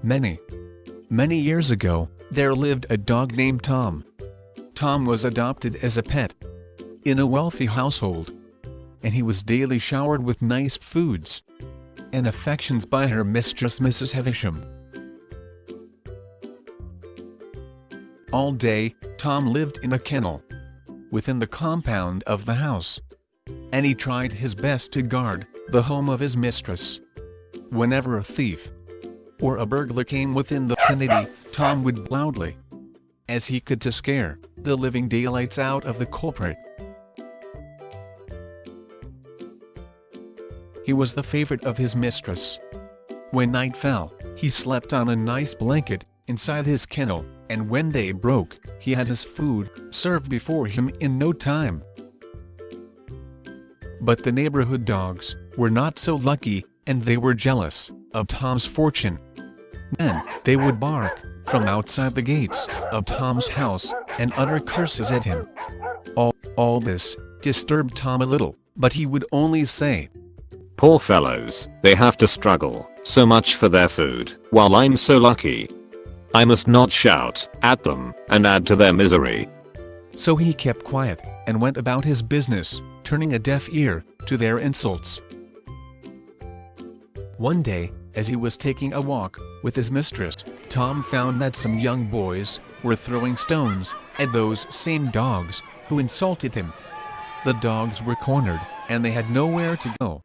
Many years ago, there lived a dog named Tom. Tom was adopted as a pet in a wealthy household, and he was daily showered with nice foods and affections by her mistress Mrs Havisham. All day, Tom lived in a kennel within the compound of the house, and he tried his best to guard the home of his mistress. Whenever a thief or a burglar came within the vicinity, Tom would loudly as he could to scare the living daylights out of the culprit. He was the favorite of his mistress. When night fell, he slept on a nice blanket inside his kennel, and when day broke, he had his food served before him in no time. But the neighborhood dogs were not so lucky, and they were jealous of Tom's fortune. Then, they would bark from outside the gates of Tom's house and utter curses at him. All this disturbed Tom a little, but he would only say, "Poor fellows, they have to struggle so much for their food, while I'm so lucky. I must not shout at them and add to their misery." So he kept quiet and went about his business, turning a deaf ear to their insults. One day, as he was taking a walk with his mistress, Tom found that some young boys were throwing stones at those same dogs who insulted him. The dogs were cornered, and they had nowhere to go.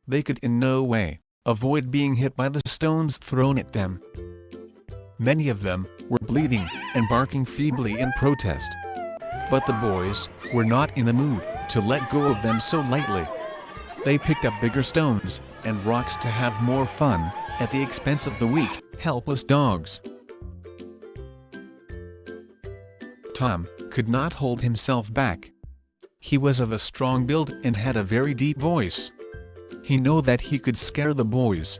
They could in no way avoid being hit by the stones thrown at them. Many of them were bleeding and barking feebly in protest. But the boys were not in a mood to let go of them so lightly. They picked up bigger stones and rocks to have more fun at the expense of the weak, helpless dogs. Tom could not hold himself back. He was of a strong build and had a very deep voice. He knew that he could scare the boys.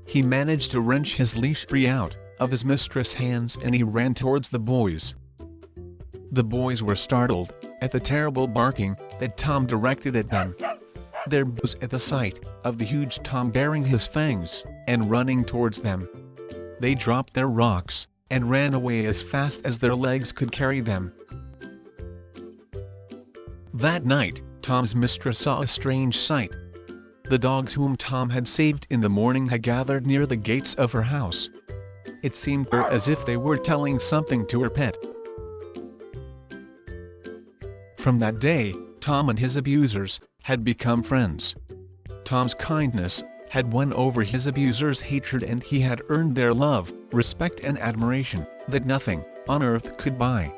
He managed to wrench his leash free out of his mistress' hands, and he ran towards the boys. The boys were startled at the terrible barking that Tom directed at them. They rose at the sight of the huge Tom baring his fangs and running towards them. They dropped their rocks and ran away as fast as their legs could carry them. That night, Tom's mistress saw a strange sight. The dogs whom Tom had saved in the morning had gathered near the gates of her house. It seemed to her as if they were telling something to her pet. From that day, Tom and his abusers had become friends. Tom's kindness had won over his abusers' hatred, and he had earned their love, respect and admiration that nothing on earth could buy.